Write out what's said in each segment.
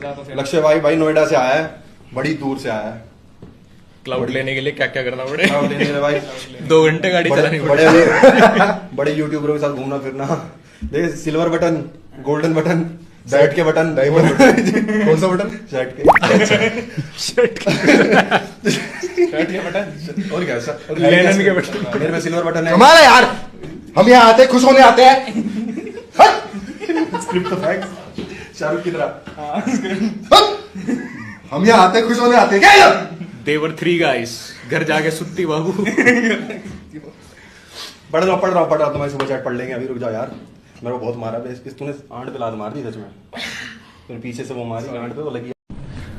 लक्ष्य भाई नोएडा से आया है, बड़ी दूर से आया है। क्लाउड लेने के लिए क्या क्या करना पड़ेगा? क्लाउड लेने में भाई 2 घंटे गाड़ी चलानी बड़े पड़ेगी। बड़े यूट्यूबरों के साथ घूमना फिरना, देख silver button, golden button, bat के बटन, डायमंड कौन सा बटन? शर्ट के बटन और क्या सर? लेनन के बटन। मेरे में सिल्वर बटन है। हमारा यार, हम यहाँ आते खुश होने आते हैं। स्क्रिप्ट तो फैक्ट्स शाहरुख की तरह। हम यहाँ आते खुश होने आते हैं। क्या है? देवर 3 गाइस, घर जाके सुत्ती बाबू। पढ़ रहा हूँ तुम्हारी सुपर चैट पढ़ लेंगे। अभी रुक जाओ यार, मेरे को बहुत मारा बे। तूने आंट पे लात मार दी सच में, फिर पीछे से वो मारी आंट पे, वो लगी।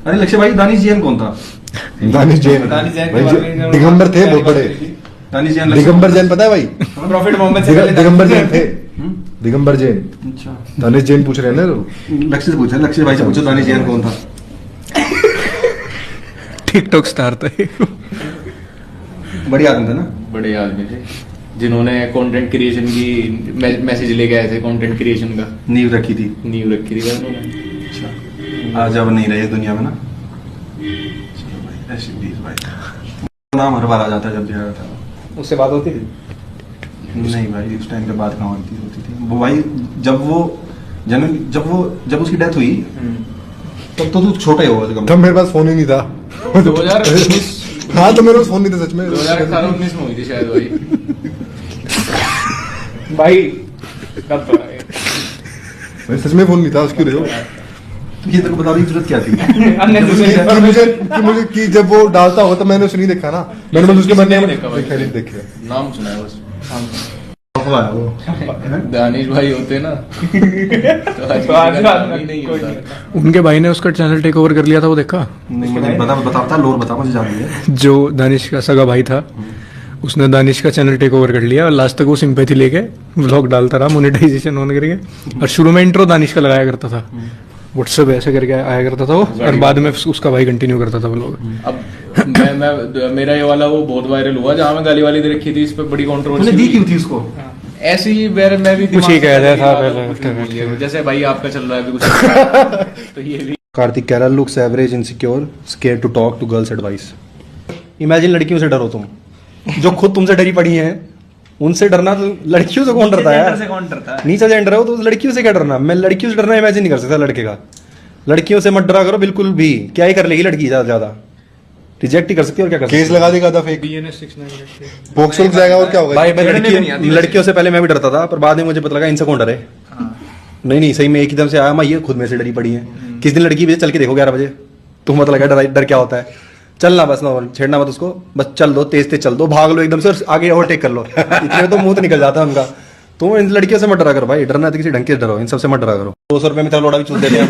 अरे लक्ष्य भाई, दानिश जैन कौन था? दानिश जैन दिगंबर थे बहुत बड़े। दानिश जैन, दिगंबर जैन पता है भाई? प्रॉफिट मोहम्मद से पहले दिगंबर जैन थे। दिगंबर जैन। अच्छा, दानिश जैन पूछ रहे हैं ना? लक्ष्य से पूछा, लक्ष्य भाई से पूछो दानिश जैन कौन था? टिकटॉक स्टार था। बढ़िया आदमी था ना? बड़े आदमी थे जिन्होंने कंटेंट क्रिएशन की मैसेज लेके आए थे। कंटेंट क्रिएशन का नींव रखी थी उन्होंने। अच्छा, आज अब नहीं रहे दुनिया में ना। ऐसे भाई नाम हर बार आ जाता है जब भी आता था। उससे बात होती थी? नहीं भाई, उस टाइम पे बात कहाँ होती थी वो भाई। जब उसकी डेथ हुई तब तो तू छोटा ही होगा तब मेरे पास फोन ही नहीं था। 2019 हाँ, तो मेरे पास फोन नहीं था सच में। 2018-19 में हुई थी शायद भाई। भाई कब तो भाई सच में फोन नहीं था उसकी वजह से। तो ये तेरे को बताने की जरूरत क्या थी? कि जब वो डालता हो तो मैंने उसे नहीं देखा ना। मैंने बस उसके बनने में देखा। नाम सुना है बस। वो दानिश भाई होते ना तो आज नहीं होता। उनके भाई ने उसका चैनल टेक ओवर कर लिया था, वो देखा? नहीं, मुझे बताता लोर बता, मुझे जान है। जो दानिश का सगा भाई था, उसने दानिश का चैनल टेक ओवर कर लिया और लास्ट तक वो सिंपैथी लेके व्लॉग डालता रहा, मोनेटाइजेशन ऑन करके। और शुरू में इंट्रो दानिश का लगाया करता था, व्हाट्सएप ऐसे करके आया करता था वो, और बाद में उसका भाई कंटिन्यू करता था व्लॉग। अब मेरा ये वाला वो बहुत वायरल हुआ जहाँ मैं गाली वाली दे रखी थी, इस पे बड़ी कंट्रोवर्सी दी क्यों थी उसको? ऐसे ही मैं भी कुछ ही कह रहा था पहले, जैसे भाई आपका चल रहा है अभी कुछ। तो ये भी कार्तिक कह रहा looks average, insecure, scared to talk to girls advice. Imagine लड़कियों से डरो तुम, जो खुद तुमसे डरी पड़ी हैं। उनसे डरना तो लड़कियों से कौन डरता है यार? नीचे जेंडर हो तो लड़कियों से क्या डरना? मैं लड़कियों से डरना इमेजिन नहीं कर सकता लड़के का। लड़कियों से मत डरा करो बिल्कुल भी। क्या ही कर लेगी लड़की? ज्यादा रिजेक्ट ही कर सकती है और क्या कर सकती है? केस लगा देगा था फेक। बॉक्स लग जाएगा और क्या होगा? भाई मैं लड़कियों से पहले मैं भी डरता था, पर बाद में मुझे पता लगा इनसे कौन डरे। नहीं सही में एकदम से आया मैं, ये खुद में से डरी पड़ी है। किस दिन लड़की भी चल के देखो 11 बजे, तुम पता लगा डर क्या होता है। चलना बस, ना छेड़ना मत उसको, बस चल दो, तेज चल दो, भाग लो एकदम से और आगे ओवरटेक कर लो। इतने तो मुंह तो निकल जाता है उनका। तुम इन लड़कियों से मत डरा करो भाई, डरना तो किसी ढंग के डरो, इन सबसे मत डरा करो। 200 रुपए में तेरा लोड़ा भी चूस देते हैं।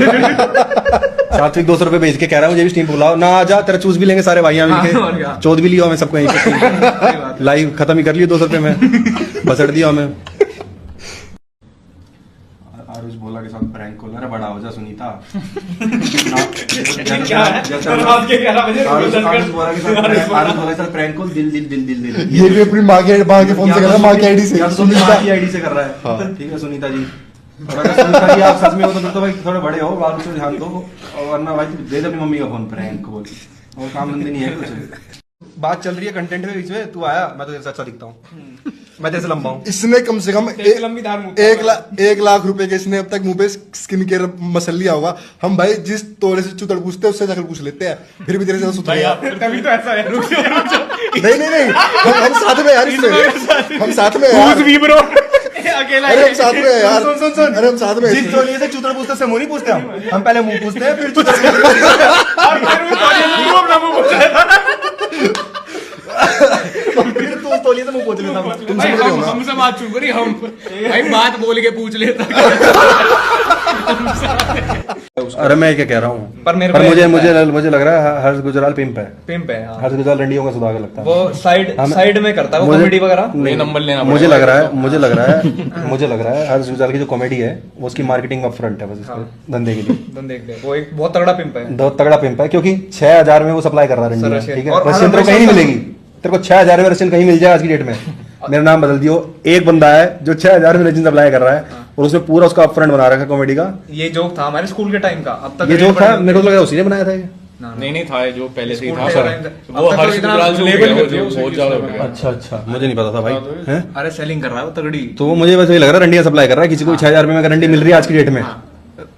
सात्विक 200 रुपए भेज के कह रहा है मुझे भी स्टीम बुलाओ ना, आ जा, तेरा चूस भी लेंगे सारे भाइयां मिलके, चौथ भी लिया हमें सबको यहीं पे। लाइव खत्म ही कर लिया 200 रुपए में, बसड़ दिया हमें। आरुष बोला के साथ प्रैंक कॉल, अरे बड़ा हो जा सुनीता। प्रैंक कॉल दिल। ये भी अपनी माँ के फोन से कर रहा है, माँ की आईडी से। सुनीता की आईडी से कर रहा है। ठीक है सुनीता जी, और अगर सुनीता जी आप सच में हो तो भाई थोड़े बड़े हो, बात पे ध्यान दो, और वरना भाई दे दे अपनी मम्मी का फोन प्रैंक कॉल। और काम धंधे नहीं है कुछ। बात चल रही है कंटेंट में, बीच में तू आया, मैं तो तेरे से अच्छा दिखता हूँ, मैं तेरे से लंबा हूँ। इसने कम से कम 1 लाख रुपए के इसने अब तक मुंह पे स्किन केयर मसल लिया होगा। हम भाई जिस तोड़े से चुतड़ पूछते हैं उससे जाकर पूछ लेते हैं, फिर भी तेरे से सुथरा। तभी तो ऐसा है। नहीं हम साथ में यार, इसमें हम साथ में अकेला अरे हम साथ में यार, सुन अरे हम साथ में। जिस तोलिए से चुतड़ पूछते उससे मुंह नहीं पूछते हम पहले मुंह पूछते हैं फिर चुतड़। फिर तो तोलिए से मुंह पूछ लेता हूँ। तुम समझ रहे हो ना? हमसे बात चुप करी, हम भाई बात बोल के पूछ लेता। अरे मैं क्या कह रहा हूँ, पर मेरे पर मुझे लग रहा है हर्ष गुजराल पिंप है। पिंप है, हाँ। हर्ष गुजराल रंडियों का सुधाकर लगता है। वो साइड में करता है वो कॉमेडी वगैरह। नहीं नंबर लेना मुझे लग रहा है हर्ष गुजराल की जो कॉमेडी है वो उसकी मार्केटिंग अप फ्रंट है बस इसके धंधे के लिए। वो एक बहुत तगड़ा पिंप है, बहुत तगड़ा पिंप है, क्योंकि 6000 में वो सप्लाई कर रहा है रंडी। ठीक है, रशियन तेरे को कहीं नहीं मिलेगी, तेरे को 6000 में रशियन कहीं मिल जाए आज की डेट में। मेरा नाम बदल दियो, एक बंदा है जो 6000 में रशियन सप्लाई कर रहा है, और उसने पूरा उसका अपफ्रंट बना रखा कॉमेडी का। ये जोक था हमारे स्कूल के टाइम का, अब तक ये जो था मेरे को लग रहा है उसी ने बनाया था ये। नहीं था, जो पहले से ही था। स्कूल के टाइम से। वो अब तक तो हर्ष इतना गुजराल से हो label गया, वो करते हैं जो उसे बहुत कि ज्यादा उसने हो गया। अच्छा अच्छा, मुझे नहीं पता था भाई। हैं? अरे सेलिंग कर रहा है वो तगड़ी। तो वो मुझे वैसे ही लग रहा है रंडियां सप्लाई कर रहा है किसी को। 6,000 रुपए में रंडी मिल रही है आज की डेट में।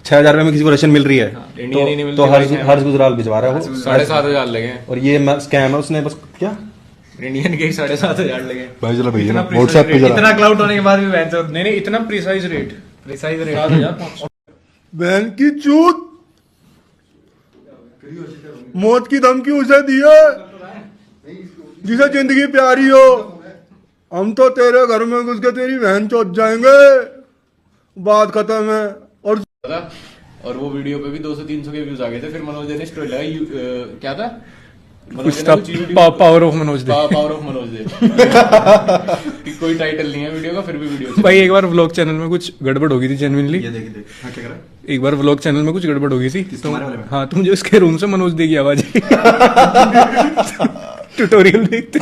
6,000 रुपए में किसी को राशन मिल रही है इंडियन ही नहीं मिलती तो भाई, हर्ष गुजराल भिजवा रहा है वो। 7,500 लगे हैं। और ये स्कैम है, उसने बस क्या इंडियन के 7,500 लगे। भाई चलो भैया इतना व्हाट्सएप पे इतना क्लाउड होने के बाद भी वैन से नहीं इतना प्रिसाइज रेट प्रिसाइज रेट। बहन की चूत, मौत की धमकी उसे दी है जिसे जिंदगी प्यारी हो। हम तो तेरे घर में घुस के तेरी बहन चौथ जाएंगे, बात खत्म है। और वो वीडियो पे भी 200-300 के व्यूज आ गए थे। फिर मनोज ने स्टोरी लगाई, क्या था, कुछ था पावर ऑफ मनोज दे। पावर ऑफ मनोज दे। कि कोई टाइटल नहीं है वीडियो का, फिर भी वीडियो भाई एक बार व्लॉग चैनल में कुछ गड़बड़ हो गई थी जेन्युइनली। ये देख देख हाँ, क्या कर रहा है? एक बार व्लॉग चैनल में कुछ गड़बड़ हो गई थी तो तुम्हारे वाले में? हाँ तो मुझे उसके रूम से मनोज दे की आवाज ट्यूटोरियल देखते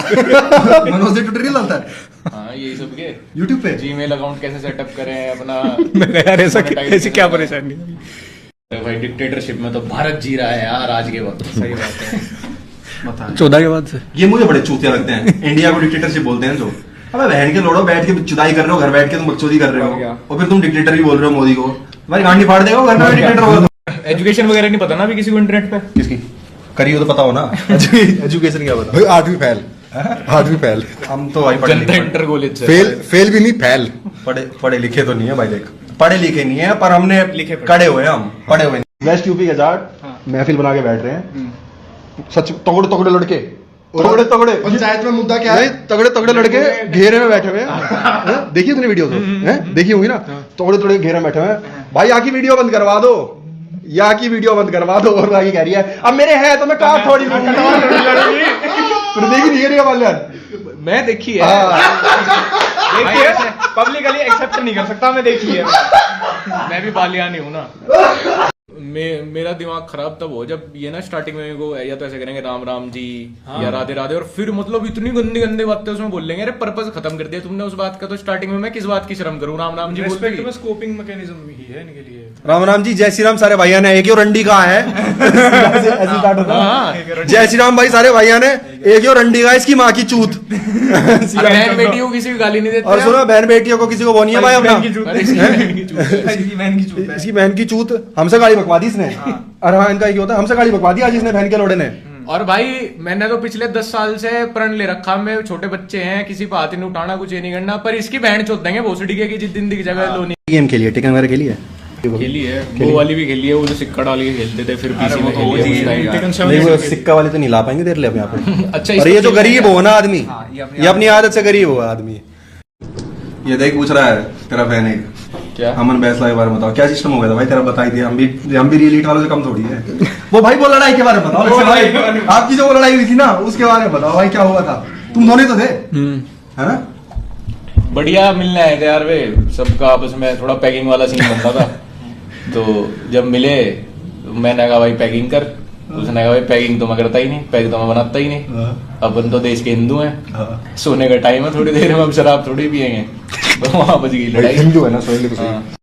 मनोज ट्यूटोरियल डालता है हाँ, यही सब के यूट्यूब पे। जीमेल अकाउंट कैसे सेटअप करें अपना। मैं कहा, यार ऐसा Monetize ऐसी क्या करना। परेशानी है? भाई डिक्टेटरशिप में तो भारत जी रहा है यार आज के वक्त। सही बात है। 14 के बाद से ये मुझे बड़े चूतिया लगते हैं। इंडिया को डिक्टेटरशिप बोलते हैं जो। अबे बहन के लोड़ो, बैठ के जुदाई कर रहे हो, घर बैठ के तुम बकचोदी कर रहे हो और फिर तुम डिक्टेटर ही बोल रहे हो मोदी को। तुम्हारी गांडी फाड़ देगा वो, घर में डिक्टेटर होगा तो। एजुकेशन वगैरह नहीं पता ना अभी किसी को इंटरनेट पे। किसकी करी हो तो पता हो ना। एजुकेशन क्या पता। भाई 8वीं फेल, 8वीं फेल, हम तो भाई जनता इंटर कॉलेज से फेल भी नहीं फेल। पढ़े लिखे तो नहीं है भाई। देख पढ़े लिखे नहीं है पर हमने लिखे कड़े हुए हैं, हम पढ़े हुए नहीं। वेस्ट यूपी के जाट महफिल बना के बैठ रहे हैं। सच तगड़े तगड़े लड़के, तगड़े तगड़े पंचायत में मुद्दा क्या है? तगड़े तगड़े लड़के घेरे में बैठे हुए हैं। देखिए तुमने वीडियो तो देखी होगी ना। तगड़े तगड़े घेरे में बैठे हुए हैं। भाई यहाँ की वीडियो बंद करवा दो, यहाँ की वीडियो बंद करवा दो। और आगे कह रही है अब मेरे है तो मैं काट थोड़ी देखी नहीं है कल्याण। मैं देखी है, देखी है, पब्लिकली एक्सेप्ट नहीं कर सकता, मैं देखी है। मैं भी बालियानी हूँ ना। मेरा दिमाग खराब तब हो जब ये ना स्टार्टिंग में को या तो ऐसे करेंगे राम राम जी या राधे राधे, और फिर मतलब इतनी गंदी गंदी बातें उसमें बोल लेंगे। अरे पर्पस खत्म कर दिया तुमने उस बात का। तो स्टार्टिंग में मैं किस बात की शर्म करूं? राम राम जी बोलते रेस्पेक्ट में स्कोपिंग मैकेनिज्म ही है इनके लिए। राम राम जी, जय श्री राम सारे भाइया ने। एक ही रंडी कहाँ है? ऐसे स्टार्ट होता है। जय श्री राम भाई सारे भाइया ने। एक ही रंडी का, इसकी माँ की चूत। बहन बेटियों को किसी को गाली नहीं देते। और सुनो, बहन बेटियों को किसी को वो नहीं है भाई अपना। इसकी बहन की चूत है। इसकी बहन की चूत। हमसे गाड़ी बकवा दी इसने। अरे हाँ, इनका क्या होता है, हमसे गाड़ी बकवा दी आज इसने बहन के लोड़े ने। और भाई मैंने तो पिछले 10 साल से प्रण ले रखा, में छोटे बच्चे हैं, किसी पर हाथ नहीं उठाना, कुछ ये नहीं करना। पर इसकी बहन चोद देंगे भोसड़ी के, जिस दिन की जगह लोनी गेम खेली है, टिकन वगैरह खेली है। खेली है, वो वाली भी खेली है, वो जो सिक्का डाल के खेलते थे। फिर पीसी में खेली है उस टाइम यार। नहीं वो सिक्का वाले तो नहीं ला पाएंगे देर ले अब यहाँ पे। अच्छा, और ये जो गरीब हो ना आदमी, ये ये अपनी आदत से गरीब हो आदमी। ये देख पूछ रहा है तेरा बहन एक क्या अमन बैसला के बारे में बताओ, क्या सिस्टम हो गया था भाई तेरा? बताई थी, हम भी रियलिटी वालों से कम थोड़ी है। वो भाई वो लड़ाई के बारे में बताओ वैसे भाई। आपकी जो वो लड़ाई हुई थी ना, उसके बारे में बताओ भाई, क्या हुआ था? तुम दोनों तो थे, है ना? बढ़िया मिलने आए थे यार वे सबका आपस में। थोड़ा पैकिंग वाला सीन बनता था। तो जब मिले तो मैंने कहा भाई पैकिंग कर। उसने कहा भाई पैकिंग तो मैं करता ही नहीं, पैक तो मैं बनाता ही नहीं। अपन तो देश के हिंदू हैं, सोने का टाइम है, थोड़ी देर में हम शराब थोड़ी पियेंगे। तो वहां बच गई लड़ाई। हिंदू है ना, सोएंगे तो सही। हाँ।